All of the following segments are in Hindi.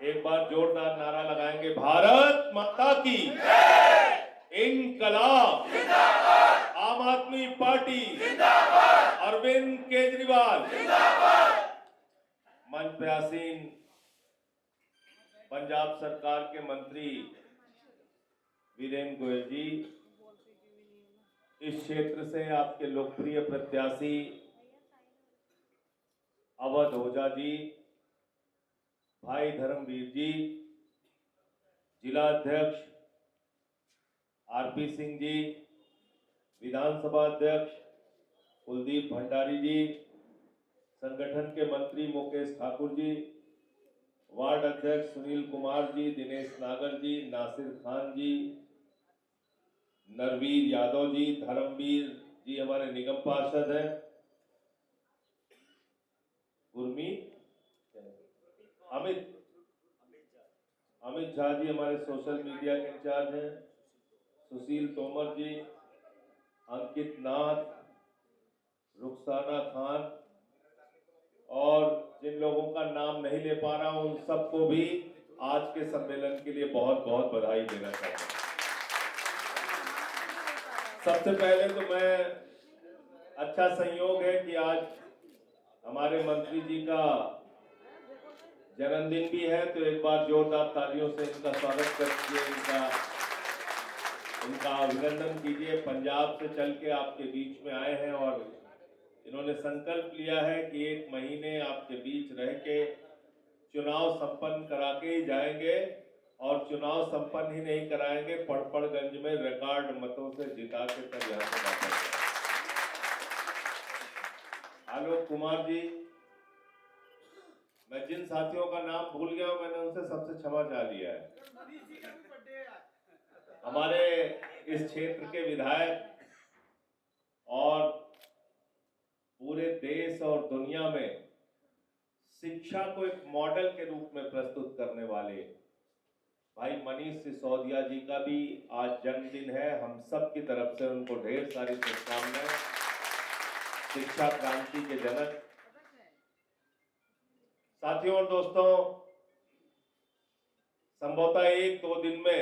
एक बार जोरदार नारा लगाएंगे, भारत माता की इनकलाब, आम आदमी पार्टी, अरविंद केजरीवाल। मंच पे आसीन पंजाब सरकार के मंत्री वीरेंद्र गोयल जी, इस क्षेत्र से आपके लोकप्रिय प्रत्याशी अवध ओझा जी, भाई धर्मवीर जी, जिला अध्यक्ष आरपी सिंह जी, विधानसभा अध्यक्ष कुलदीप भंडारी जी, संगठन के मंत्री मुकेश ठाकुर जी, वार्ड अध्यक्ष सुनील कुमार जी, दिनेश नागर जी, नासिर खान जी, नरवीर यादव जी, धर्मवीर जी हमारे निगम पार्षद हैं, गुरमीत अमित झा जी हमारे सोशल मीडिया के इंचार्ज हैं, सुशील तोमर जी, अंकित नाथ, रुखसाना खान, और जिन लोगों का नाम नहीं ले पा रहा हूं उन सबको भी आज के सम्मेलन के लिए बहुत बहुत बधाई देना चाहता हूं। सबसे पहले तो मैं अच्छा संयोग है कि आज हमारे मंत्री जी का जन्मदिन भी है, तो एक बार जोरदार तालियों से इनका स्वागत करिए, इनका अभिनंदन कीजिए। पंजाब से चल के आपके बीच में आए हैं और इन्होंने संकल्प लिया है कि एक महीने आपके बीच रह के चुनाव संपन्न करा के ही जाएंगे, और चुनाव संपन्न ही नहीं कराएंगे, पड़पड़गंज में रिकॉर्ड मतों से जिता के तब यहाँ से वापस। आलोक कुमार जी, मैं जिन साथियों का नाम भूल गया हूं मैंने उनसे सबसे क्षमा चाह लिया है। हमारे इस क्षेत्र के विधायक और पूरे देश और दुनिया में शिक्षा को एक मॉडल के रूप में प्रस्तुत करने वाले भाई मनीष सिसोदिया जी का भी आज जन्मदिन है। हम सब की तरफ से उनको ढेर सारी शुभकामनाएं। शिक्षा क्रांति के जनक। साथियों और दोस्तों, संभवतः 1-2 दिन में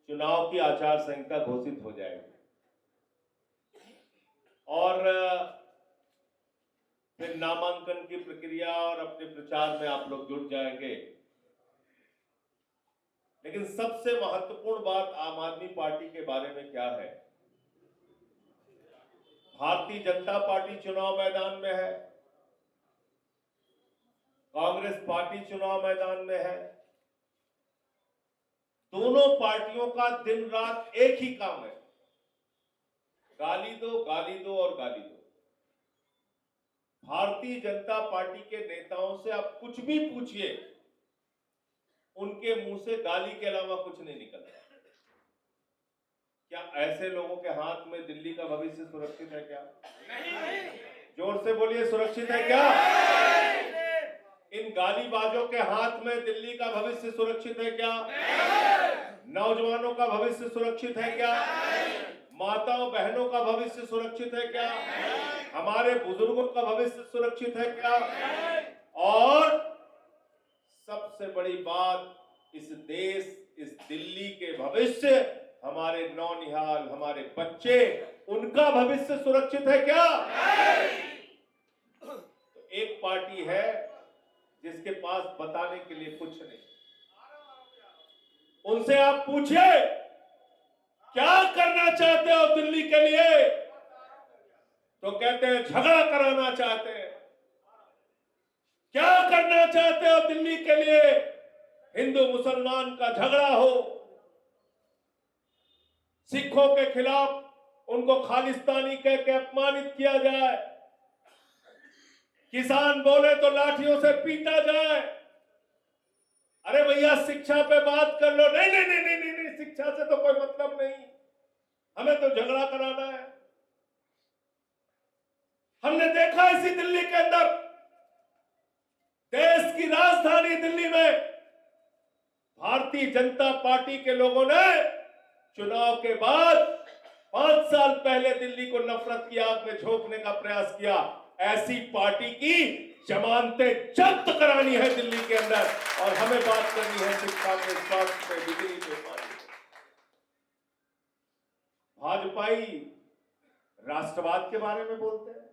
चुनाव की आचार संहिता घोषित हो जाएगी और फिर नामांकन की प्रक्रिया और अपने प्रचार में आप लोग जुट जाएंगे। लेकिन सबसे महत्वपूर्ण बात आम आदमी पार्टी के बारे में क्या है? भारतीय जनता पार्टी चुनाव मैदान में है, कांग्रेस पार्टी चुनाव मैदान में है। दोनों पार्टियों का दिन रात एक ही काम है, गाली दो, गाली दो और गाली दो। भारतीय जनता पार्टी के नेताओं से आप कुछ भी पूछिए, उनके मुंह से गाली के अलावा कुछ नहीं निकलता। क्या ऐसे लोगों के हाथ में दिल्ली का भविष्य सुरक्षित है क्या? नहीं। जोर से बोलिए, सुरक्षित है क्या? इन गालीबाजों के हाथ में दिल्ली का भविष्य सुरक्षित है क्या? नौजवानों का भविष्य सुरक्षित है क्या? माताओं बहनों का भविष्य सुरक्षित है क्या? हमारे बुजुर्गों का भविष्य सुरक्षित है क्या? और सबसे बड़ी बात, इस देश, इस दिल्ली के भविष्य, हमारे नौनिहाल, हमारे बच्चे, उनका भविष्य सुरक्षित है क्या? तो एक पार्टी है जिसके पास बताने के लिए कुछ नहीं। उनसे आप पूछिए, क्या करना चाहते हो दिल्ली के लिए? तो कहते हैं झगड़ा कराना चाहते हैं। क्या करना चाहते हो दिल्ली के लिए? हिंदू मुसलमान का झगड़ा हो, सिखों के खिलाफ उनको खालिस्तानी कह के अपमानित किया जाए, किसान बोले तो लाठियों से पीटा जाए। अरे भैया, शिक्षा पे बात कर लो। नहीं नहीं नहीं नहीं नहीं, शिक्षा से तो कोई मतलब नहीं, हमें तो झगड़ा कराना है। हमने देखा इसी दिल्ली के अंदर, देश की राजधानी दिल्ली में भारतीय जनता पार्टी के लोगों ने चुनाव के बाद 5 साल पहले दिल्ली को नफरत की आग में झोंकने का प्रयास किया। ऐसी पार्टी की जमानतें जब्त करानी है दिल्ली के अंदर, और हमें बात करनी है शिक्षा पे, स्वास्थ्य पे, बिजली पे, पानी पे। भाजपाई राष्ट्रवाद के बारे में बोलते हैं,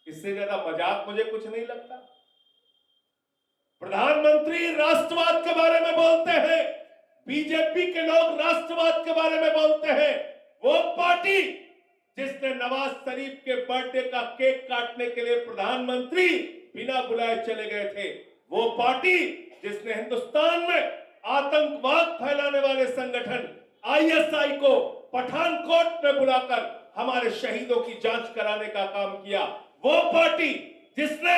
इससे ज्यादा मजाक मुझे कुछ नहीं लगता। प्रधानमंत्री राष्ट्रवाद के बारे में बोलते हैं, बीजेपी के लोग राष्ट्रवाद के बारे में बोलते हैं। वो पार्टी जिसने नवाज शरीफ के बर्थडे का केक काटने के लिए प्रधानमंत्री बिना बुलाए चले गए थे, वो पार्टी जिसने हिंदुस्तान में आतंकवाद फैलाने वाले संगठन आईएसआई को पठानकोट में बुलाकर हमारे शहीदों की जांच कराने का काम किया, वो पार्टी जिसने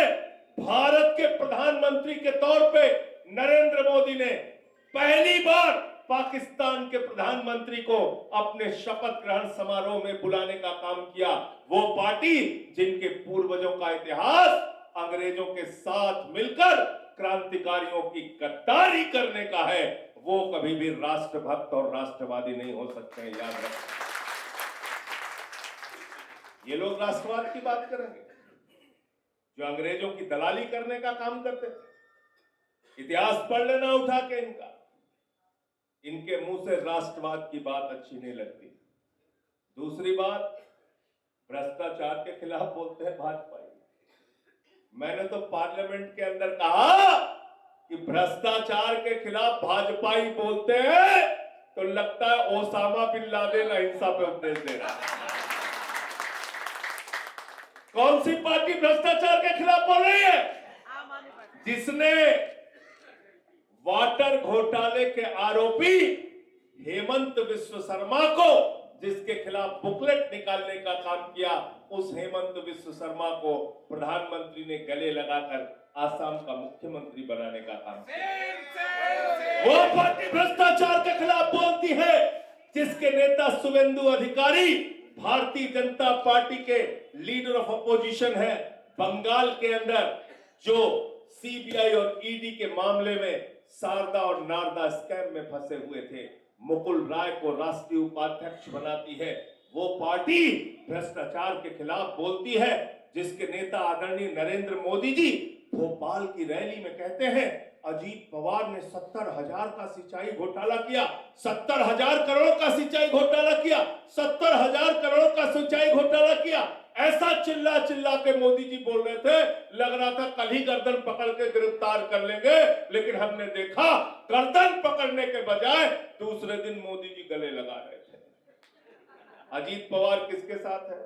भारत के प्रधानमंत्री के तौर पे नरेंद्र मोदी ने पहली बार पाकिस्तान के प्रधानमंत्री को अपने शपथ ग्रहण समारोह में बुलाने का काम किया, वो पार्टी जिनके पूर्वजों का इतिहास अंग्रेजों के साथ मिलकर क्रांतिकारियों की गद्दारी करने का है, वो कभी भी राष्ट्रभक्त और राष्ट्रवादी नहीं हो सकते हैं, याद रखें। ये लोग राष्ट्रवाद की बात करेंगे जो अंग्रेजों की दलाली करने का काम करते थे। इतिहास पढ़ लेना उठा के इनके मुंह से राष्ट्रवाद की बात अच्छी नहीं लगती। दूसरी बात, भ्रष्टाचार के खिलाफ बोलते हैं भाजपा। मैंने तो पार्लियामेंट के अंदर कहा कि भ्रष्टाचार के खिलाफ भाजपाई बोलते हैं तो लगता है ओसामा बिन लादेन अहिंसा पे उपदेश दे रहा है। कौन सी पार्टी भ्रष्टाचार के खिलाफ बोल रही है? जिसने वाटर घोटाले के आरोपी हेमंत विश्व शर्मा को, जिसके खिलाफ बुकलेट निकालने का काम किया, उस हेमंत विश्व शर्मा को प्रधानमंत्री ने गले लगाकर आसाम का मुख्यमंत्री बनाने का काम किया। वो पार्टी भ्रष्टाचार के खिलाफ बोलती है जिसके नेता शुभेंदु अधिकारी भारतीय जनता पार्टी के लीडर ऑफ अपोजिशन है। बंगाल के अंदर जो सीबीआई और ईडी के मामले में शारदा और नारदा स्कैम में फंसे हुए थे, मुकुल राय को राष्ट्रीय उपाध्यक्ष बनाती है। वो पार्टी भ्रष्टाचार के खिलाफ बोलती है जिसके नेता आदरणीय नरेंद्र मोदी जी भोपाल की रैली में कहते हैं अजीत पवार ने 70,000 का सिंचाई घोटाला किया, 70,000 करोड़ का सिंचाई घोटाला किया, 70,000 करोड़ का सिंचाई घोटाला किया। ऐसा चिल्ला चिल्ला के मोदी जी बोल रहे थे, लग रहा था कल ही गर्दन पकड़ के गिरफ्तार कर लेंगे, लेकिन हमने देखा गर्दन पकड़ने के बजाय दूसरे दिन मोदी जी गले लगा रहे थे। अजीत पवार किसके साथ है?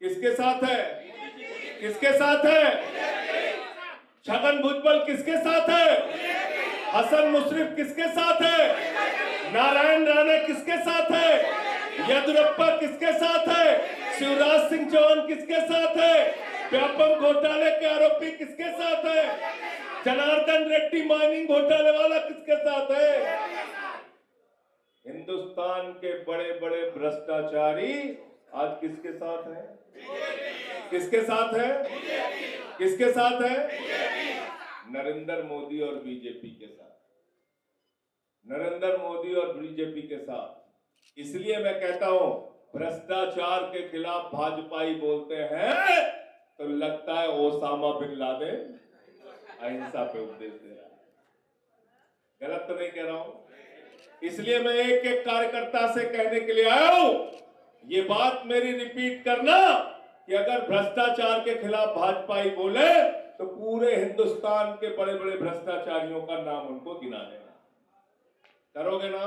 किसके साथ है? किसके साथ है? छगन भुजबल किसके साथ है? हसन मुशर्रफ किसके साथ है? नारायण राणे किसके साथ है? येदियुरप्पा किसके साथ है? शिवराज सिंह चौहान किसके साथ है? व्यापम घोटाले के आरोपी किसके साथ है? जनार्दन रेड्डी माइनिंग घोटाले वाला किसके साथ है? हिंदुस्तान के बड़े बड़े भ्रष्टाचारी आज किसके साथ है? किसके साथ है? किसके साथ है? नरेंद्र मोदी और बीजेपी के साथ। नरेंद्र मोदी और बीजेपी के साथ। इसलिए मैं कहता हूं भ्रष्टाचार के खिलाफ भाजपाई बोलते हैं तो लगता है ओसामा बिन लादेन अहिंसा पे उपदेश दे रहा है। गलत तो नहीं कह रहा हूं? इसलिए मैं एक एक कार्यकर्ता से कहने के लिए आया हूं, ये बात मेरी रिपीट करना कि अगर भ्रष्टाचार के खिलाफ भाजपाई बोले तो पूरे हिंदुस्तान के बड़े बड़े भ्रष्टाचारियों का नाम उनको गिना देना। करोगे ना?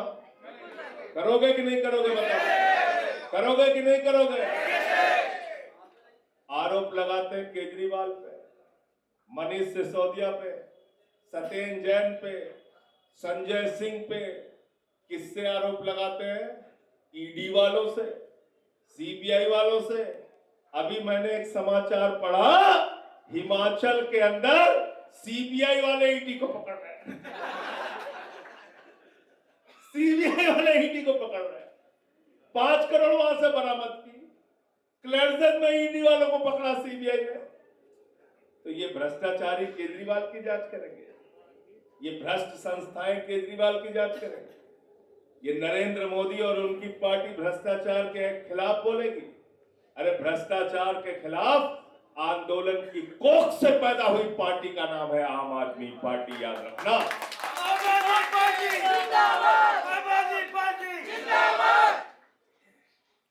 करोगे कि नहीं करोगे? बताओ, करोगे कि नहीं करोगे? आरोप लगाते हैं केजरीवाल पे, मनीष सिसोदिया पे, सत्येंद्र जैन पे, संजय सिंह पे। किससे आरोप लगाते हैं? ईडी वालों से, सीबीआई वालों से। अभी मैंने एक समाचार पढ़ा, हिमाचल के अंदर सीबीआई वाले ईडी को पकड़ रहे हैं। सीबीआई वाले ईडी को पकड़ रहे हैं। 5 करोड़ वहां से बरामद की। क्लेर्सन में ईडी वालों को पकड़ा सीबीआई ने। तो ये भ्रष्टाचारी केजरीवाल की जांच करेंगे, ये भ्रष्ट संस्थाएं केजरीवाल की जांच करेंगे, ये नरेंद्र मोदी और उनकी पार्टी भ्रष्टाचार के खिलाफ बोलेगी। अरे भ्रष्टाचार के खिलाफ आंदोलन की कोख से पैदा हुई पार्टी का नाम है आम आदमी पार्टी, याद रखना।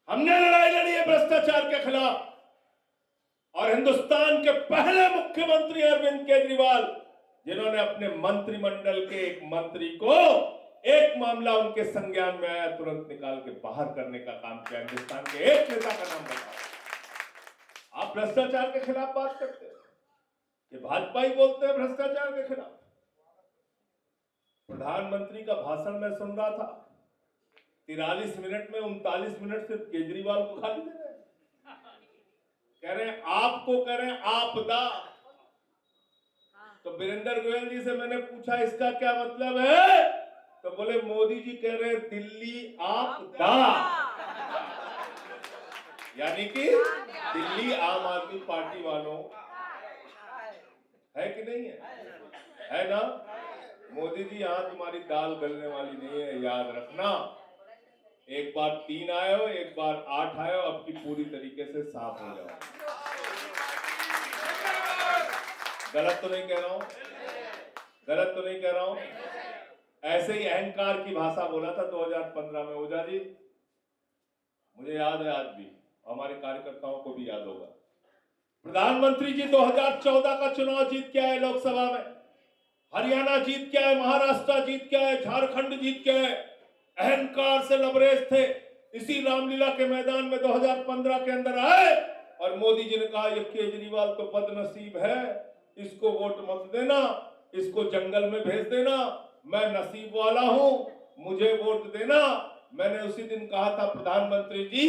हमने लड़ाई लड़ी है भ्रष्टाचार के खिलाफ, और हिंदुस्तान के पहले मुख्यमंत्री अरविंद केजरीवाल, जिन्होंने अपने मंत्रिमंडल के एक मंत्री को एक मामला उनके संज्ञान में आया तुरंत निकाल के बाहर करने का काम किया। हिंदुस्तान के एक नेता का नाम बताओ। आप भ्रष्टाचार के खिलाफ बात करते हैं, ये भाजपा ही बोलते हैं भ्रष्टाचार के खिलाफ। प्रधानमंत्री का भाषण मैं सुन रहा था, 43 मिनट में 39 मिनट सिर्फ केजरीवाल को खाली दे रहे हैं। कह रहे हैं आपको, कह रहे हैं आपदा। तो वीरेंद्र गोयल जी से मैंने पूछा इसका क्या मतलब है, तो बोले मोदी जी कह रहे हैं दिल्ली आपदा, यानी कि दिल्ली आम आदमी पार्टी वालों है कि नहीं है ना। मोदी जी यहां तुम्हारी दाल गलने वाली नहीं है, याद रखना। एक बार 3 आए हो, एक बार 8 आए हो, अब की पूरी तरीके से साफ हो जाओ। गलत तो नहीं कह रहा हूं, गलत तो नहीं कह रहा हूं। ऐसे ही अहंकार की भाषा बोला था 2015 में ओझा जी, मुझे याद है आज भी, हमारे कार्यकर्ताओं को भी याद होगा। प्रधानमंत्री जी 2014 का चुनाव जीत के आए लोकसभा में, हरियाणा जीत के आए, महाराष्ट्र जीत के आए, झारखंड जीत के आए, अहंकार से लबरेज थे। इसी रामलीला के मैदान में 2015 के अंदर आए और मोदी जी ने कहा ये केजरीवाल तो बदनसीब है, इसको वोट मत देना, इसको जंगल में भेज देना, मैं नसीब वाला हूं, मुझे वोट देना। मैंने उसी दिन कहा था प्रधानमंत्री जी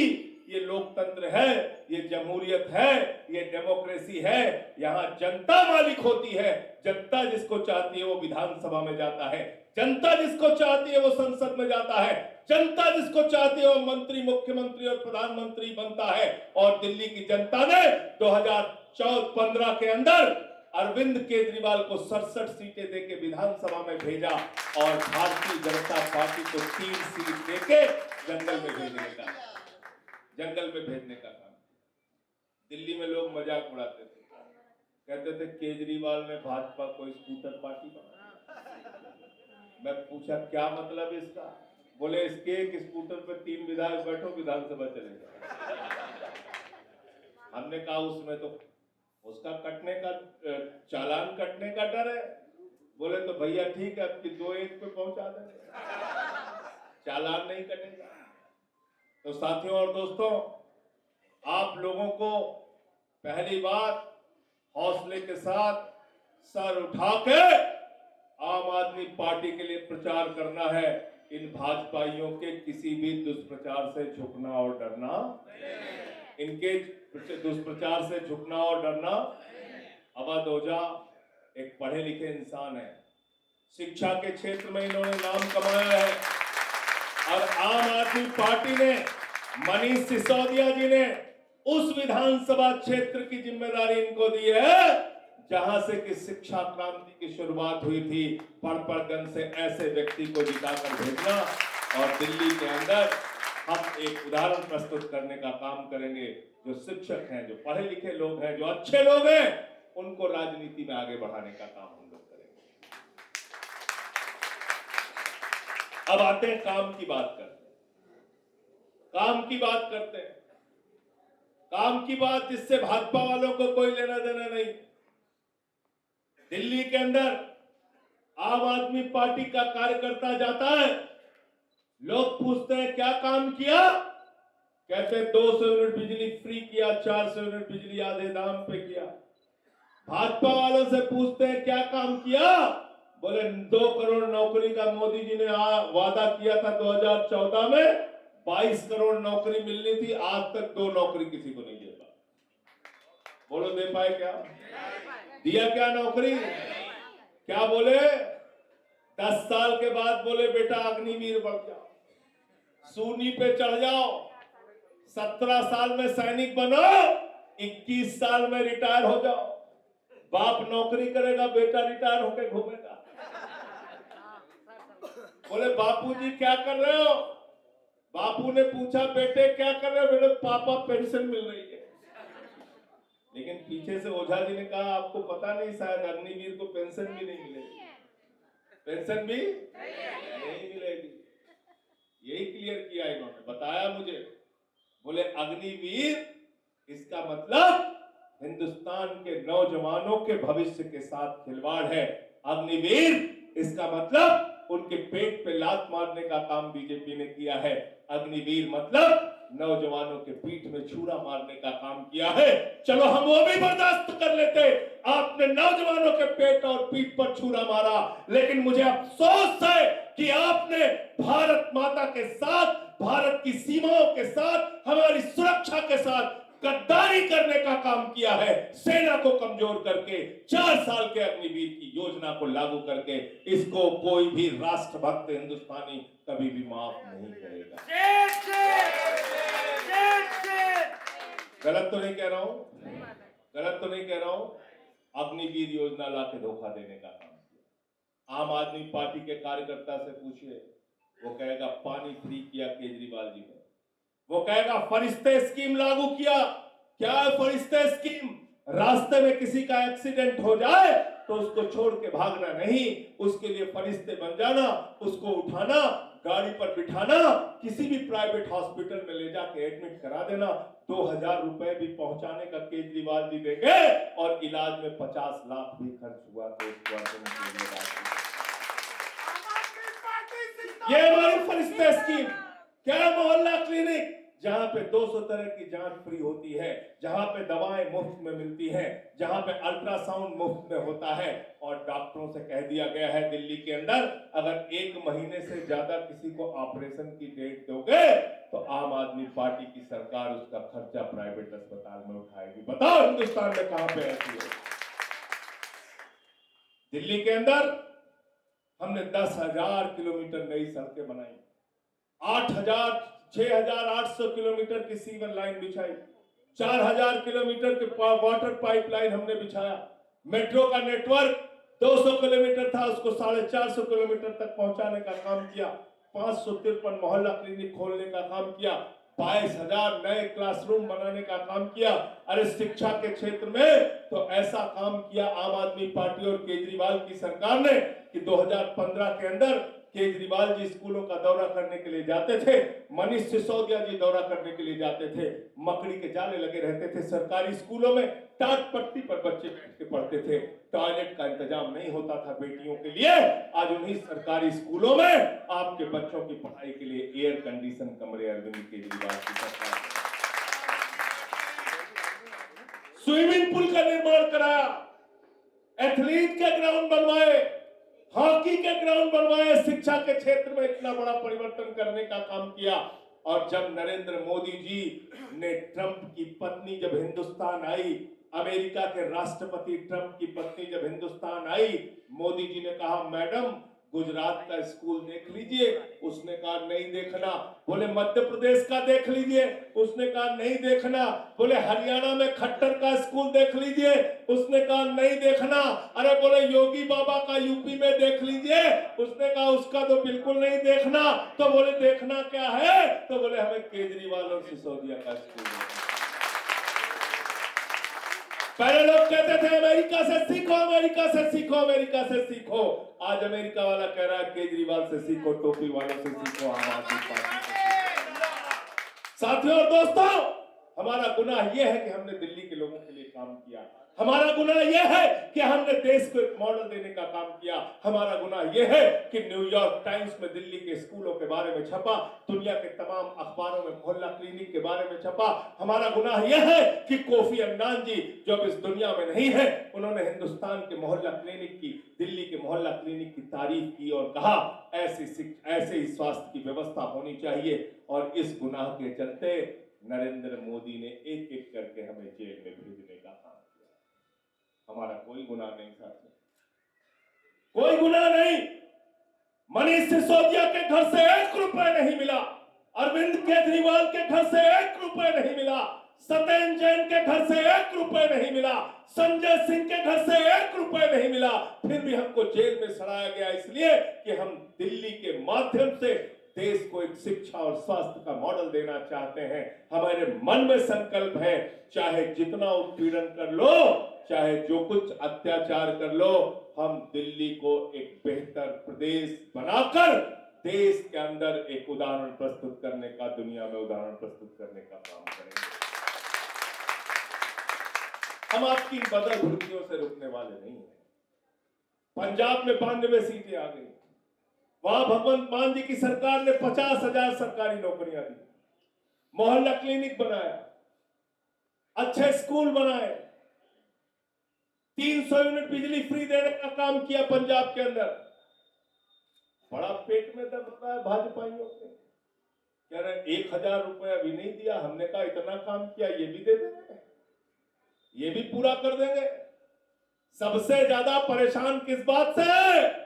ये लोकतंत्र है, ये जमहूरियत है, ये डेमोक्रेसी है, यहाँ जनता मालिक होती है। जनता जिसको चाहती है वो विधानसभा में जाता है, जनता जिसको चाहती है वो संसद में जाता है, जनता जिसको चाहती है वो मंत्री, मुख्यमंत्री और प्रधानमंत्री बनता है। और दिल्ली की जनता ने 2014-15 के अंदर अरविंद केजरीवाल को 67 सीटें देके विधानसभा में भेजा और भारतीय जनता पार्टी को 3 सीट देके जंगल में भेजने का काम। दिल्ली में लोग मजाक उड़ाते थे, कहते थे केजरीवाल ने भाजपा को स्कूटर पार्टी बनाया। मैं पूछा क्या मतलब इसका, बोले इसके एक स्कूटर पे 3 विधायक बैठो विधानसभा चले जाओ। हमने कहा उसमें तो उसका कटने का चालान कटने का डर है। बोले तो भैया ठीक है, आपकी 2-1 पे पहुंचा देंगे, चालान नहीं कटेगा। तो साथियों और दोस्तों, आप लोगों को पहली बात हौसले के साथ सर उठा के आम आदमी पार्टी के लिए प्रचार करना है। इन भाजपाइयों के किसी भी दुष्प्रचार से झुकना और डरना, इनके दुष्प्रचार से झुकना और डरना। अवध ओझा एक पढ़े लिखे इंसान है, शिक्षा के क्षेत्र में इन्होंने नाम कमाया है, और आम आदमी पार्टी ने, मनीष सिसोदिया जी ने उस विधानसभा क्षेत्र की जिम्मेदारी इनको दी है जहां से कि शिक्षा क्रांति की शुरुआत हुई थी। पड़पड़गंज से ऐसे व्यक्ति को जिताकर भेजना, और दिल्ली के अंदर हम एक उदाहरण प्रस्तुत करने का काम करेंगे। जो शिक्षक हैं, जो पढ़े लिखे लोग हैं, जो अच्छे लोग हैं, उनको राजनीति में आगे बढ़ाने का काम हम लोग करेंगे। अब आते हैं काम की बात करते हैं, काम की बात करते हैं, काम की बात जिससे भाजपा वालों को कोई लेना देना नहीं। दिल्ली के अंदर आम आदमी पार्टी का कार्यकर्ता जाता है, लोग पूछते हैं क्या काम किया, कहते हैं 200 यूनिट बिजली फ्री किया, 400 यूनिट बिजली आधे दाम पे किया। भाजपा वालों से पूछते हैं क्या काम किया, बोले 2 करोड़ नौकरी का मोदी जी ने वादा किया था 2014 में, 22 करोड़ नौकरी मिलनी थी, आज तक 2 नौकरी किसी को नहीं दे पाया। बोलो दे पाए क्या, दिया क्या नौकरी? क्या बोले 10 साल के बाद बोले बेटा अग्निवीर बन जाओ, सूनी पे चढ़ जाओ, 17 साल में सैनिक बनो, 21 साल में रिटायर हो जाओ। बाप नौकरी करेगा, बेटा रिटायर होकर घूमेगा। बोले बापूजी क्या कर रहे हो? बापू ने पूछा बेटे क्या कर रहे हो? बोले पापा पेंशन मिल रही है। लेकिन पीछे से ओझा जी ने कहा आपको पता नहीं शायद अग्निवीर को पेंशन भी नहीं मिलेगी, पेंशन भी नहीं मिलेगी। यही क्लियर किया इन्होंने, बताया मुझे, बोले अग्निवीर इसका मतलब हिंदुस्तान के नौजवानों के भविष्य के साथ खिलवाड़ है। अग्निवीर इसका मतलब उनके पेट पे लात मारने का काम बीजेपी ने किया है। अग्निवीर मतलब नौजवानों के पीठ में छुरा मारने का काम किया है। चलो हम वो भी बर्दाश्त कर लेते, आपने नौजवानों के पेट और पीठ पर छुरा मारा, लेकिन मुझे अफसोस है कि आपने भारत माता के साथ, भारत की सीमाओं के साथ, हमारी सुरक्षा के साथ गद्दारी करने का काम किया है। सेना को कमजोर करके 4 साल के अग्निवीर की योजना को लागू करके इसको कोई भी राष्ट्रभक्त हिंदुस्तानी कभी भी माफ नहीं करेगा। गलत तो नहीं कह रहा हूं, गलत तो नहीं कह रहा हूं। अग्निवीर योजना लाके धोखा देने का काम किया। आम आदमी पार्टी के कार्यकर्ता से पूछिए, वो कहेगा पानी फ्री किया केजरीवाल जी ने, वो कहेगा फरिश्ते स्कीम लागू किया। क्या है फरिश्ते स्कीम? रास्ते में किसी का एक्सीडेंट हो जाए तो उसको छोड़ के भागना नहीं, उसके लिए फरिश्ते बन जाना, उसको उठाना, गाड़ी पर बिठाना, किसी भी प्राइवेट हॉस्पिटल में ले जाके एडमिट करा देना। 2000 रुपए भी पहुंचाने का केजरीवाल जी देंगे और इलाज में 50 लाख भी खर्च हुआ तो ये हमारी फरिश्ते स्कीम। क्या मोहल्ला क्लिनिक जहां पे 200 तरह की जांच फ्री होती है, जहां पे दवाएं मुफ्त में मिलती हैं, जहां पे अल्ट्रासाउंड मुफ्त में होता है, और डॉक्टरों से कह दिया गया है दिल्ली के अंदर अगर 1 महीने से ज्यादा किसी को ऑपरेशन की डेट दोगे तो आम आदमी पार्टी की सरकार उसका खर्चा प्राइवेट अस्पताल में उठाएगी। बताओ हिंदुस्तान में कहां पे ऐसी है? दिल्ली के अंदर हमने 10,000 किलोमीटर नई सड़कें बनाई, 6,800 किलोमीटर की सीवर लाइन बिछाई, 4,000 किलोमीटर के वाटर पाइपलाइन हमने बिछाया, मेट्रो का नेटवर्क 200 किलोमीटर था उसको 450 किलोमीटर तक पहुंचाने का काम किया, 553 मोहल्ला क्लिनिक खोलने का काम किया, 22,000 नए क्लासरूम बनाने का काम किया। अरे शिक्षा के क्षेत्र में तो ऐसा काम किया आम आदमी पार्टी और केजरीवाल की सरकार ने कि 2015 के अंदर केजरीवाल जी स्कूलों का दौरा करने के लिए जाते थे, मनीष सिसोदिया जी दौरा करने के लिए जाते थे, मकड़ी के जाले लगे रहते थे सरकारी स्कूलों में, टाट पट्टी पर बच्चे बैठ के पढ़ते थे, टॉयलेट का इंतजाम नहीं होता था बेटियों के लिए। आज उन्हीं सरकारी स्कूलों में आपके बच्चों की पढ़ाई के लिए एयर कंडीशन कमरे अरविंद केजरीवाल की सरकार ने स्विमिंग पूल का निर्माण कराया, एथलीट के ग्राउंड बनवाए, हॉकी के ग्राउंड बनवाए, शिक्षा के क्षेत्र में इतना बड़ा परिवर्तन करने का काम किया। और जब नरेंद्र मोदी जी ने ट्रंप की पत्नी जब हिंदुस्तान आई, अमेरिका के राष्ट्रपति ट्रंप की पत्नी जब हिंदुस्तान आई, मोदी जी ने कहा मैडम गुजरात का स्कूल देख लीजिए, उसने कहा नहीं देखना। बोले मध्य प्रदेश का देख लीजिए, उसने कहा नहीं देखना। बोले हरियाणा में खट्टर का स्कूल देख लीजिए, उसने कहा नहीं देखना। अरे बोले योगी बाबा का यूपी में देख लीजिए, उसने कहा उसका तो बिल्कुल नहीं देखना। तो बोले देखना क्या है? तो बोले हमें केजरीवाल और सिसोदिया का स्कूल देखना। पहले लोग कहते थे अमेरिका से सीखो, अमेरिका से सीखो, अमेरिका से सीखो। आज अमेरिका वाला कह रहा है केजरीवाल से सीखो, टोपी वालों से सीखो, आम आदमी पार्टी से सीखो। साथियों और दोस्तों, हमारा गुनाह यह है कि हमने दिल्ली के लोगों के लिए काम किया। हमारा गुनाह यह है कि हमने देश को एक मॉडल देने का काम किया। हमारा गुनाह यह है कि न्यूयॉर्क टाइम्स में दिल्ली के स्कूलों के बारे में छपा, दुनिया के तमाम अखबारों में मोहल्ला क्लिनिक के बारे में छपा। हमारा गुनाह यह है कि कोफी अन्नान जी जो अब इस दुनिया में नहीं है, उन्होंने हिंदुस्तान के मोहल्ला क्लिनिक की, दिल्ली के मोहल्ला क्लिनिक की तारीफ की और कहा ऐसे ही स्वास्थ्य की व्यवस्था होनी चाहिए। और इस गुनाह के चलते नरेंद्र मोदी ने एक एक करके हमें जेल में भेजने का काम किया। हमारा कोई गुनाह नहीं साथियों, कोई गुनाह नहीं। मनीष सिसोदिया के घर से 1 रुपए नहीं मिला, अरविंद केजरीवाल के घर से 1 रुपए नहीं मिला, सत्येंद्र जैन के घर से 1 रुपए नहीं मिला, संजय सिंह के घर से 1 रुपए नहीं मिला। फिर भी हमको जेल में सड़ाया गया इसलिए कि हम दिल्ली के माध्यम से देश को एक शिक्षा और स्वास्थ्य का मॉडल देना चाहते हैं। हमारे मन में संकल्प है, चाहे जितना उत्पीड़न कर लो, चाहे जो कुछ अत्याचार कर लो, हम दिल्ली को एक बेहतर प्रदेश बनाकर देश के अंदर एक उदाहरण प्रस्तुत करने का, दुनिया में उदाहरण प्रस्तुत करने का काम करेंगे। हम आपकी बदल भुड़कियों से रुकने वाले नहीं हैं। पंजाब में 92 सीटें आ गई, वहां भगवंत मान जी की सरकार ने 50,000 सरकारी नौकरियां दी, मोहल्ला क्लिनिक बनाया, अच्छे स्कूल बनाए, 300 यूनिट बिजली फ्री देने का काम किया पंजाब के अंदर। बड़ा पेट में दर्द होता है भाजपाइयों के, कह रहे 1,000 रुपए अभी नहीं दिया। हमने कहा इतना काम किया, ये भी दे देंगे, ये भी पूरा कर देंगे। सबसे ज्यादा परेशान किस बात से है?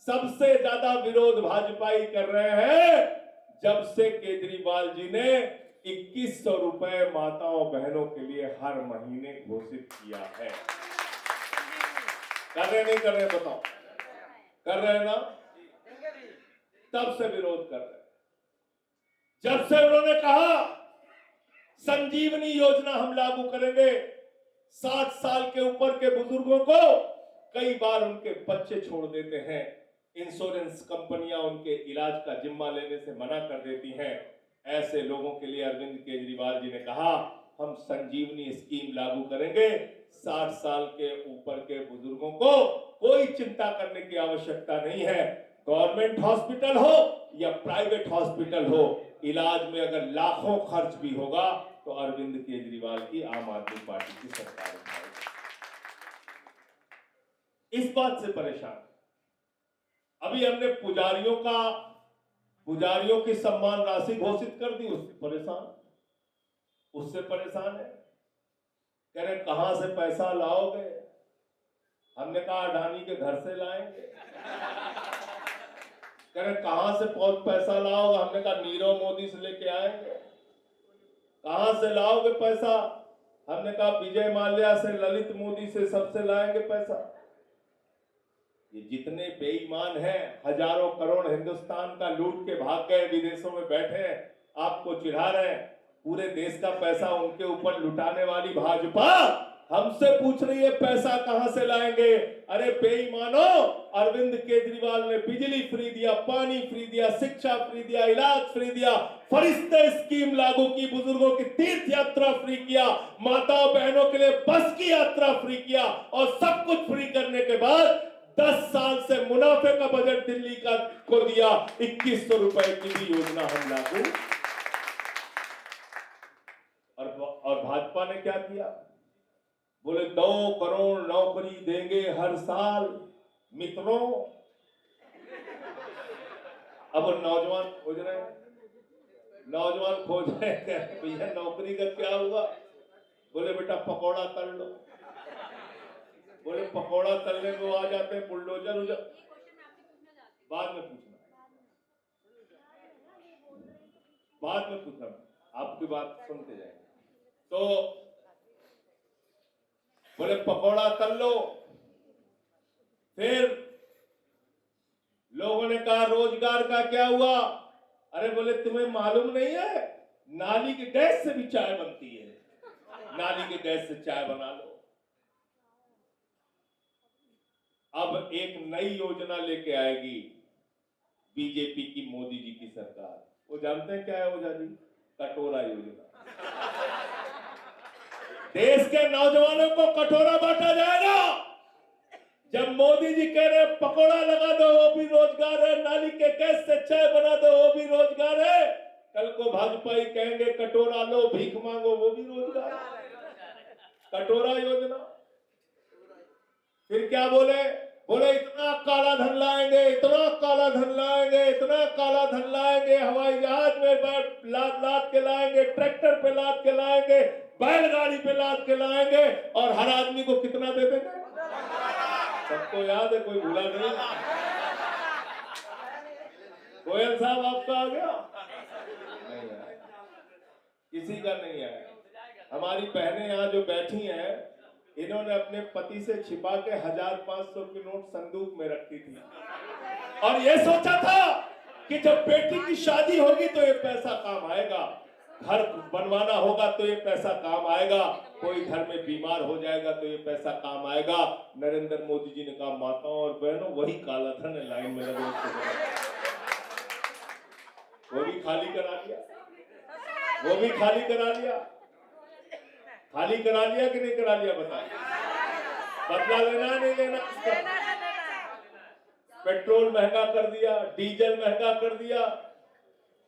सबसे ज्यादा विरोध भाजपाई कर रहे हैं जब से केजरीवाल जी ने 2100 रुपए माताओं बहनों के लिए हर महीने घोषित किया है। कर रहे नहीं कर रहे बताओ? कर रहे हैं ना? तब से विरोध कर रहे हैं। जब से उन्होंने कहा संजीवनी योजना हम लागू करेंगे, 60 साल के ऊपर के बुजुर्गों को कई बार उनके बच्चे छोड़ देते हैं, इंश्योरेंस कंपनियां उनके इलाज का जिम्मा लेने से मना कर देती हैं। ऐसे लोगों के लिए अरविंद केजरीवाल जी ने कहा हम संजीवनी स्कीम लागू करेंगे। 60 साल के ऊपर के बुजुर्गों को कोई चिंता करने की आवश्यकता नहीं है। गवर्नमेंट हॉस्पिटल हो या प्राइवेट हॉस्पिटल हो, इलाज में अगर लाखों खर्च भी होगा तो अरविंद केजरीवाल की आम आदमी पार्टी की सरकार उठाएगी। इस बात से परेशान। अभी हमने पुजारियों की सम्मान राशि घोषित कर दी, उससे परेशान है। कह रहे कहां से पैसा लाओगे? हमने कहा अडानी के घर से लाएंगे। कह रहे कहां से बहुत पैसा लाओगे? हमने कहा नीरव मोदी से लेके आएंगे। कहां से लाओगे पैसा? हमने कहा विजय माल्या से, ललित मोदी से, सबसे लाएंगे पैसा। ये जितने बेईमान हैं, हजारों करोड़ हिंदुस्तान का लूट के भाग गए, विदेशों में बैठे हैं, आपको चिढ़ा रहे हैं। पूरे देश का पैसा उनके ऊपर लुटाने वाली भाजपा हमसे पूछ रही है पैसा कहां से लाएंगे। अरे बेईमानो, अरविंद केजरीवाल ने बिजली फ्री दिया, पानी फ्री दिया, शिक्षा फ्री दिया, इलाज फ्री दिया, फरिश्ते स्कीम लागू की, बुजुर्गों की तीर्थ यात्रा फ्री किया, माताओं बहनों के लिए बस की यात्रा फ्री किया, और सब कुछ फ्री करने के बाद 10 साल से मुनाफे का बजट दिल्ली का को दिया। 2100 रुपए की भी योजना हम लागू। और भाजपा ने क्या किया? बोले 2 करोड़ नौकरी देंगे हर साल। मित्रों, अब नौजवान खोज रहे हैं, भैया नौकरी का क्या हुआ? बोले बेटा पकौड़ा तल लो। बोले पकौड़ा तलने को आ जाते हैं बुलडोजर उजर। बाद में पूछना, आपकी बात सुनते जाएंगे। तो बोले पकौड़ा तल लो। फिर लोगों ने कहा रोजगार का क्या हुआ? अरे बोले तुम्हें मालूम नहीं है, नाली के गैस से भी चाय बनती है, नाली के गैस से चाय बना लो। अब एक नई योजना लेके आएगी बीजेपी की, मोदी जी की सरकार। वो जानते हैं क्या है ओझा जी? कटोरा योजना। देश के नौजवानों को कटोरा बांटा जाएगा। जब मोदी जी कह रहे पकौड़ा लगा दो वो भी रोजगार है, नाली के गैस से चाय बना दो वो भी रोजगार है, कल को भाजपाई कहेंगे कटोरा लो भीख मांगो वो भी रोजगार है। कटोरा योजना। फिर क्या बोले? बोले इतना काला धन लाएंगे, इतना काला धन लाएंगे, इतना काला धन लाएंगे, हवाई जहाज में लाद के लाएंगे, ट्रैक्टर पे लाद के लाएंगे, बैलगाड़ी पे लाद के लाएंगे, और हर आदमी को कितना दे देंगे? सबको याद है, कोई भूला नहीं। गोयल साहब आपका आ गया? नहीं आया, किसी का नहीं आया। हमारी बहनें यहाँ जो बैठी हैं, इन्होंने अपने पति से छिपा के 1500 की नोट संदूक में रखी थी, और ये सोचा था कि जब बेटी की शादी होगी तो ये पैसा काम आएगा, घर बनवाना होगा तो ये पैसा काम आएगा, कोई घर में बीमार हो जाएगा तो ये पैसा काम आएगा। नरेंद्र मोदी जी ने कहा माताओं और बहनों वही काला धन है, लाइन में लगे, वो भी खाली करा लिया, वो भी खाली करा लिया। खाली करा लिया कि नहीं करा लिया बताइए? बदला लेना नहीं लेना? पेट्रोल महंगा कर दिया, डीजल महंगा कर दिया।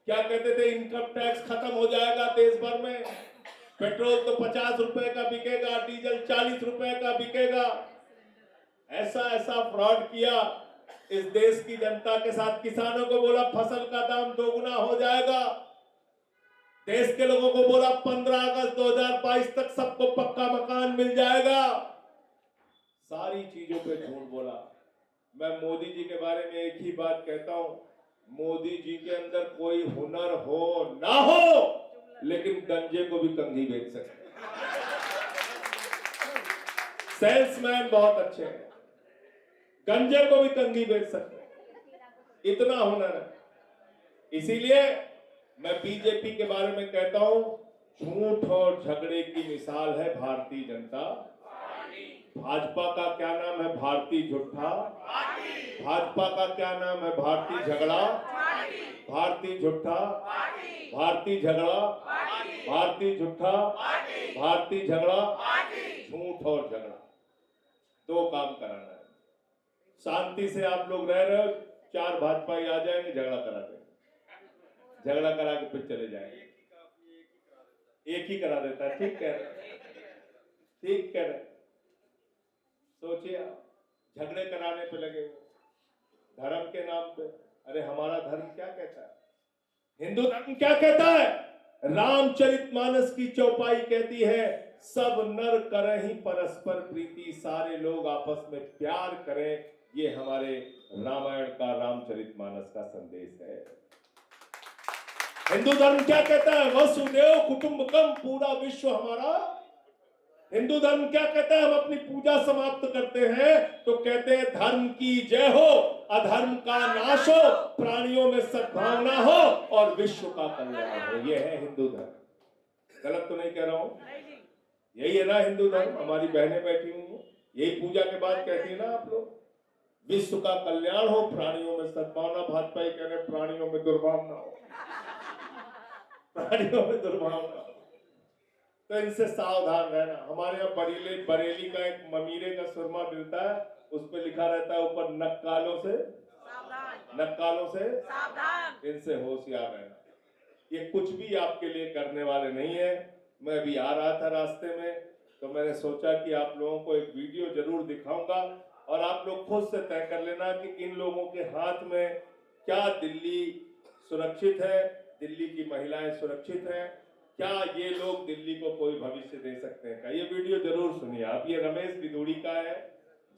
क्या कहते थे, इनकम टैक्स खत्म हो जाएगा देश भर में। पेट्रोल तो 50 रुपए का बिकेगा, डीजल 40 रुपए का बिकेगा। ऐसा ऐसा फ्रॉड किया इस देश की जनता के साथ। किसानों को बोला फसल का दाम दोगुना हो जाएगा, देश के लोगों को बोला 15 अगस्त 2022 तक सबको पक्का मकान मिल जाएगा। सारी चीजों पे झूठ बोला। मैं मोदी जी के बारे में एक ही बात कहता हूं, मोदी जी के अंदर कोई हुनर हो ना हो, लेकिन गंजे को भी कंघी बेच सकते हैं। सेल्समैन बहुत अच्छे हैं, गंजे को भी कंघी बेच सकते हैं, इतना हुनर है। इसीलिए मैं बीजेपी के बारे में कहता हूं, झूठ और झगड़े की मिसाल है भारतीय जनता। भाजपा का क्या नाम है? भारतीय झूठा। भाजपा का क्या नाम है? भारतीय झगड़ा। भारतीय झूठा, भारतीय झगड़ा, भारतीय झूठा, भारतीय झगड़ा, झूठ और झगड़ा, दो काम कराना है। शांति से आप लोग रह रहे हो, 4 भाजपाई आ जाएंगे, झगड़ा करा देंगे, झगड़ा करा के फिर चले जाएंगे। एक ही करा देता है। ठीक कह रहे, ठीक कह रहे। सोचिए आप, झगड़े कराने पे लगे हुए धर्म के नाम पे। अरे हमारा धर्म क्या कहता है? हिंदू धर्म क्या कहता है? रामचरितमानस की चौपाई कहती है, सब नर करहि परस्पर प्रीति, सारे लोग आपस में प्यार करें। ये हमारे रामायण का, रामचरितमानस का संदेश है। हिंदू धर्म क्या कहता है? वसुदेव कुटुंबकम, पूरा विश्व हमारा। हिंदू धर्म क्या कहता है? हम अपनी पूजा समाप्त करते हैं तो कहते हैं धर्म की जय हो, अधर्म का नाश हो, प्राणियों में सद्भावना हो और विश्व का कल्याण हो। यह है हिंदू धर्म। गलत तो नहीं कह रहा हूं? यही है ना हिंदू धर्म? हमारी बहनें बैठी हुई हैं, यही पूजा के बाद कहती है ना आप लोग, विश्व का कल्याण हो, प्राणियों में सद्भावना। भाजपा ही कह रहे प्राणियों में दुर्भावना हो, प्राणियों में दुर्भावना। तो इनसे सावधान रहना। हमारे यहाँ बरेली का एक ममीरे का सुरमा मिलता है, उस पर लिखा रहता है ऊपर, नक्कालों से सावधान, नक्कालों से सावधान। इनसे होशियार रहना। ये कुछ भी आपके लिए करने वाले नहीं है। मैं अभी आ रहा था रास्ते में, तो मैंने सोचा कि आप लोगों को एक वीडियो जरूर दिखाऊंगा और आप लोग खुद से तय कर लेना कि इन लोगों के हाथ में क्या दिल्ली सुरक्षित है, दिल्ली की महिलाएं सुरक्षित हैं, क्या ये लोग दिल्ली को कोई भविष्य दे सकते हैं? क्या ये वीडियो जरूर सुनिए आप। ये रमेश बिदूड़ी का है,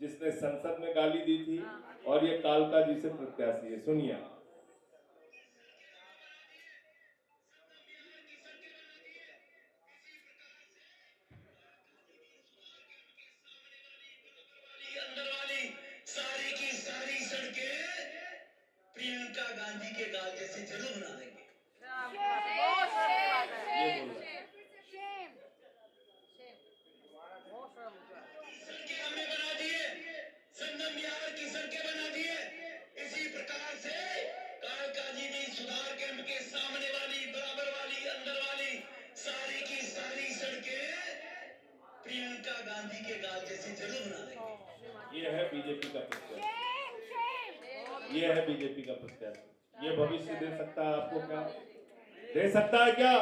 जिसने संसद में गाली दी थी, और ये कालका जी से प्रत्याशी है। सुनिए। सारी की सारी सड़कें प्रियंका गांधी के गाल जैसे जरूर बना देंगे। सड़कें हमने बना दिए, संगम बिहार की सड़कें बना दिए। इसी प्रकार से कालका जी भी सुधार कैंप के सामने वाली, बराबर वाली, अंदर वाली सारी की सारी सड़कें प्रियंका गांधी के गाल जैसे जरूर बना देंगे। ये है बीजेपी का प्रत्याशी, ये है बीजेपी का प्रत्याशी। ये भविष्य दे सकता है आपको? क्या दे सकता है? क्या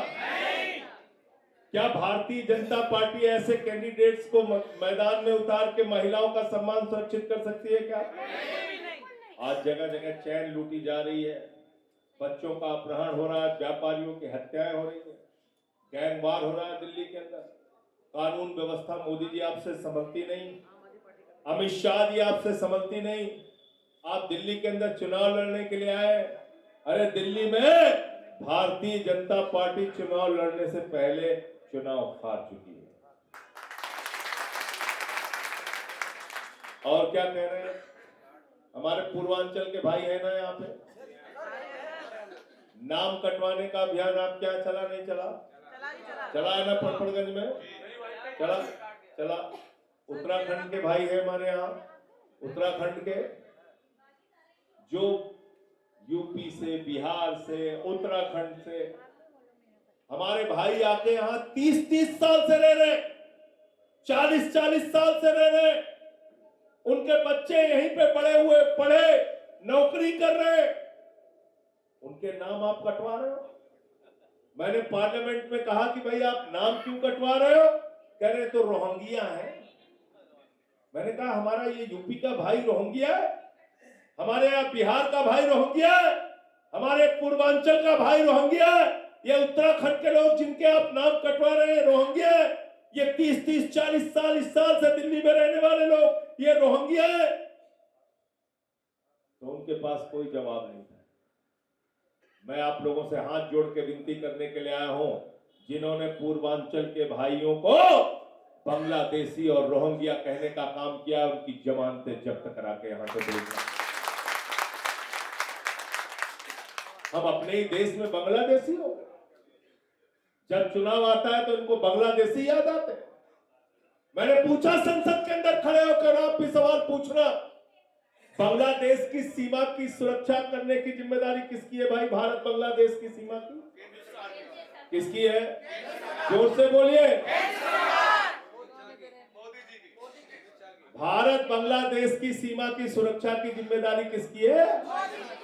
क्या भारतीय जनता पार्टी ऐसे कैंडिडेट्स को मैदान में उतार के महिलाओं का सम्मान सुरक्षित कर सकती है? क्या आज जगह जगह चैन लूटी जा रही है, बच्चों का अपहरण हो रहा है, व्यापारियों की हत्याएं हो रही है, गैंगवार हो रहा है दिल्ली के अंदर। कानून व्यवस्था मोदी जी आपसे संभलती नहीं, अमित शाह जी आपसे संभलती नहीं। आप दिल्ली के अंदर चुनाव लड़ने के लिए आए। अरे दिल्ली में भारतीय जनता पार्टी चुनाव लड़ने से पहले चुनाव हार चुकी है। और क्या कह रहे हैं? हमारे पूर्वांचल के भाई है ना यहाँ पे, नाम कटवाने का अभियान आप क्या चला नहीं चला? चला है ना पड़पड़गंज में? चला चला। उत्तराखंड के भाई है हमारे यहाँ, उत्तराखंड के जो यूपी से, बिहार से, उत्तराखंड से हमारे भाई आके यहाँ 30-30 साल से रह रहे, 40-40 साल से रह रहे, उनके बच्चे यहीं पे पड़े हुए, पढ़े, नौकरी कर रहे, उनके नाम आप कटवा रहे हो। मैंने पार्लियामेंट में कहा कि भाई आप नाम क्यों कटवा रहे हो? कह रहे तो रोहिंग्या है। मैंने कहा हमारा ये यूपी का भाई रोहिंग्या है, हमारे यहाँ बिहार का भाई रोहिंग्या है, हमारे पूर्वांचल का भाई रोहिंग्या है, ये उत्तराखंड के लोग जिनके आप नाम कटवा रहे हैं रोहिंग्या है, ये 30-30, 40 साल से दिल्ली में रहने वाले लोग ये रोहिंग्या है। तो उनके पास कोई जवाब नहीं था। मैं आप लोगों से हाथ जोड़ के विनती करने के लिए आया हूं, जिन्होंने पूर्वांचल के भाइयों को बांग्लादेशी और रोहिंग्या कहने का काम किया, उनकी जमानतें जब्त करा के यहां से भेजना। हम अपने ही देश में बांग्लादेशी हो गए। जब चुनाव आता है तो इनको बांग्लादेशी याद आते हैं। मैंने पूछा संसद के अंदर खड़े होकर, आप भी सवाल पूछना, बांग्लादेश की सीमा की सुरक्षा करने की जिम्मेदारी किसकी है भाई? भारत बांग्लादेश की सीमा की किसकी है? जोर से बोलिए। भारत बांग्लादेश की सीमा की सुरक्षा की जिम्मेदारी किसकी है?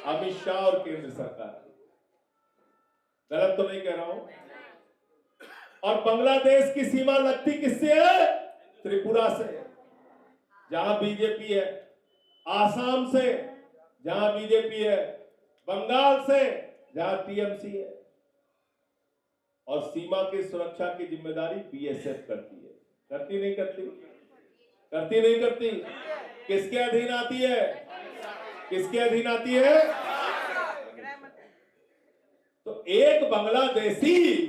अमित शाह और केंद्र सरकार। गलत तो नहीं कह रहा हूं? और बांग्लादेश की सीमा लगती किससे है? त्रिपुरा से, जहां बीजेपी है, आसाम से, जहां बीजेपी है, बंगाल से, जहां टीएमसी है। और सीमा की सुरक्षा की जिम्मेदारी बीएसएफ करती है। करती नहीं करती? करती नहीं करती? किसके अधीन आती है? किसके अधीन आती है? तो एक बांग्लादेशी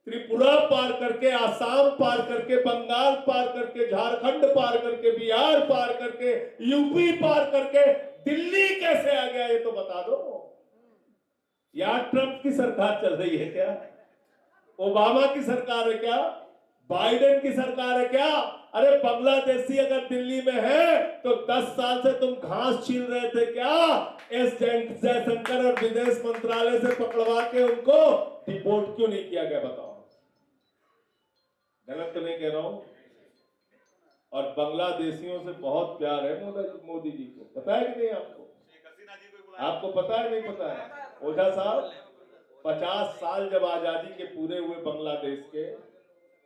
त्रिपुरा पार करके, आसाम पार करके, बंगाल पार करके, झारखंड पार करके, बिहार पार करके, यूपी पार करके दिल्ली कैसे आ गया, ये तो बता दो। यार ट्रंप की सरकार चल रही है क्या? ओबामा की सरकार है क्या? बाइडेन की सरकार है क्या? अरे बांग्लादेशी अगर दिल्ली में है तो 10 साल से तुम घास छील रहे थे क्या? एस जयशंकर और विदेश मंत्रालय से पकड़वा के उनको डिपोर्ट क्यों नहीं किया गया? बताओ। गलत तो नहीं कह रहा हूं? और बांग्लादेशियों से बहुत प्यार है मोदी जी को, पता है कि नहीं आपको? आपको पता है नहीं पता है? ओझा साहब, 50 साल जब आजादी के पूरे हुए बांग्लादेश के,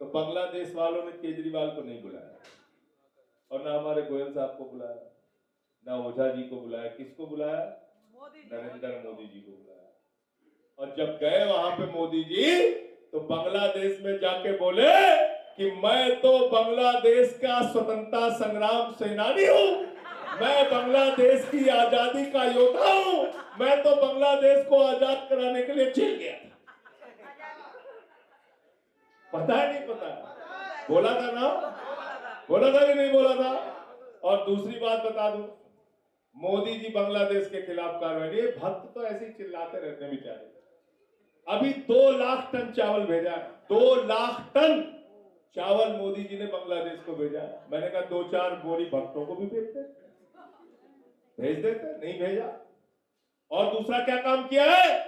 तो बांग्लादेश वालों ने केजरीवाल को नहीं बुलाया, और ना हमारे गोयल साहब को बुलाया, ना ओझा जी को बुलाया। किसको बुलाया? नरेंद्र मोदी जी को बुलाया। और जब गए वहां पे मोदी जी, तो बांग्लादेश में जाके बोले कि मैं तो बांग्लादेश का स्वतंत्रता संग्राम सेनानी हूं, मैं बांग्लादेश की आजादी का योद्धा हूं, मैं तो बांग्लादेश को आजाद कराने के लिए जेल गया था। पता है नहीं पता? बोला था ना? बोला था कि नहीं बोला था? और दूसरी बात बता दूं, मोदी जी बांग्लादेश के खिलाफ कार्रवाई, भक्त तो ऐसे ही चिल्लाते रहते हैं बेचारे। अभी 2 लाख टन चावल भेजा है, 2 लाख टन चावल मोदी जी ने बांग्लादेश को भेजा है। मैंने कहा 2-4 बोरी भक्तों को भी भेज देते, नहीं भेजा। और दूसरा क्या काम किया है?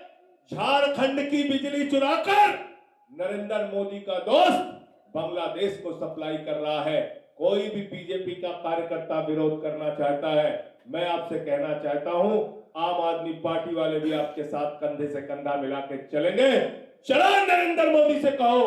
झारखंड की बिजली चुराकर नरेंद्र मोदी का दोस्त बांग्लादेश को सप्लाई कर रहा है। कोई भी बीजेपी का कार्यकर्ता विरोध करना चाहता है, मैं आपसे कहना चाहता हूं, आम आदमी पार्टी वाले भी आपके साथ कंधे से कंधा मिला के चलेंगे। चलो नरेंद्र मोदी से कहो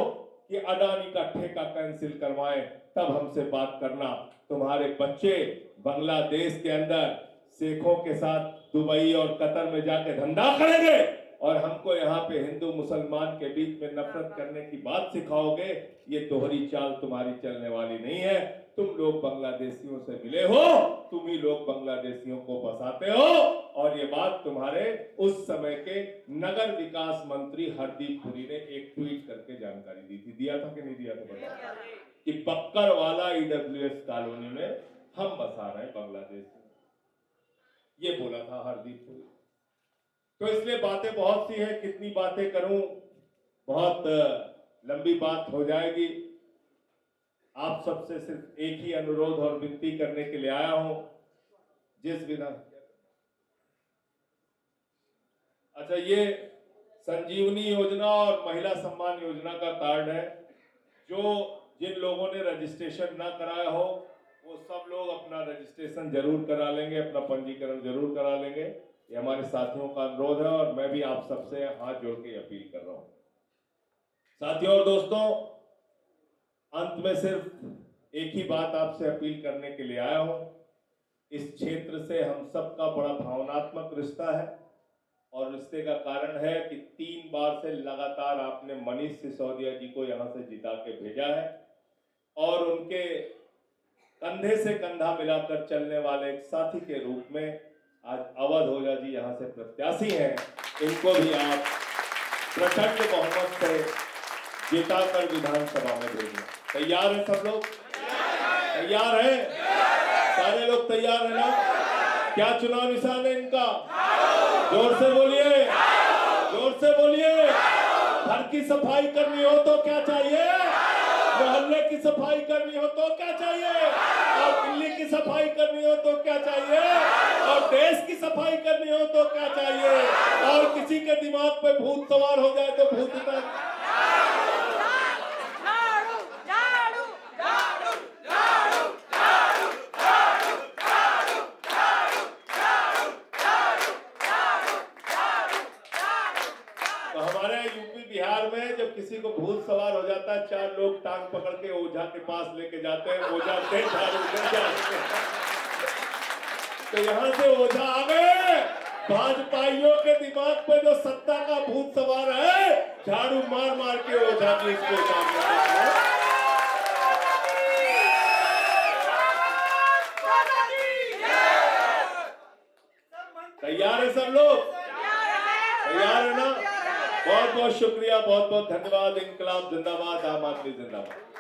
कि अडानी का ठेका कैंसिल करवाएं, तब हमसे बात करना। तुम्हारे बच्चे बांग्लादेश के अंदर शेखों के साथ दुबई और कतर में जाके धंधा करेंगे, और हमको यहाँ पे हिंदू मुसलमान के बीच में नफरत करने की बात सिखाओगे। ये दोहरी चाल तुम्हारी चलने वाली नहीं है। तुम लोग बांग्लादेशियों से मिले हो, तुम ही लोग बांग्लादेशियों को बसाते हो। और ये बात तुम्हारे उस समय के नगर विकास मंत्री हरदीप पुरी ने एक ट्वीट करके जानकारी दी थी। दिया था कि नहीं दिया था? बताओ। कि बक्कर वाला ईडब्ल्यूएस कॉलोनी में हम बसा रहे हैं बांग्लादेश में, ये बोला था हरदीप पुरी। तो इसलिए बातें बहुत सी हैं, कितनी बातें करूं, बहुत लंबी बात हो जाएगी। आप सबसे सिर्फ एक ही अनुरोध और विनती करने के लिए आया हूं। जिस बिना अच्छा, ये संजीवनी योजना और महिला सम्मान योजना का कार्ड है। जो जिन लोगों ने रजिस्ट्रेशन ना कराया हो वो सब लोग अपना रजिस्ट्रेशन जरूर करा लेंगे, अपना पंजीकरण जरूर करा लेंगे। ये हमारे साथियों का अनुरोध है और मैं भी आप सबसे हाथ जोड़ के अपील कर रहा हूं। साथियों और दोस्तों, अंत में सिर्फ एक ही बात आपसे अपील करने के लिए आया हूं। इस क्षेत्र से हम सबका बड़ा भावनात्मक रिश्ता है और रिश्ते का कारण है कि 3 बार से लगातार आपने मनीष सिसोदिया जी को यहां से जिता के भेजा है और उनके कंधे से कंधा मिलाकर चलने वाले एक साथी के रूप में आज अवध ओझा जी यहां से प्रत्याशी हैं। इनको भी आप प्रचंड बहुमत से जिताकर विधानसभा में भेजें। तैयार है सब लोग? तैयार है? सारे लोग तैयार है ना? क्या चुनाव निशान है इनका? जोर से बोलिए, जोर से बोलिए। घर की सफाई करनी हो तो क्या चाहिए? मोहल्ले की सफाई करनी हो तो क्या चाहिए? और दिल्ली की सफाई करनी हो तो क्या चाहिए? और देश की सफाई करनी हो तो क्या चाहिए? और किसी के दिमाग पे भूत सवार हो जाए तो भूत उतर। तो हमारे यूपी बिहार में जब किसी को भूत सवार हो जाता है, 4 लोग टांग पकड़ के ओझा के पास लेके जाते हैं। ओझा दे झाड़ू दे झाड़ू। तो यहाँ से ओझा आ गए। भाजपाइयों के दिमाग पे जो सत्ता का भूत सवार है, झाड़ू मार मार के ओझा की इसको सामने। तैयार है सब लोग? तैयार है ना? बहुत बहुत शुक्रिया, बहुत बहुत धन्यवाद। इंकलाब जिंदाबाद, आम आदमी जिंदाबाद।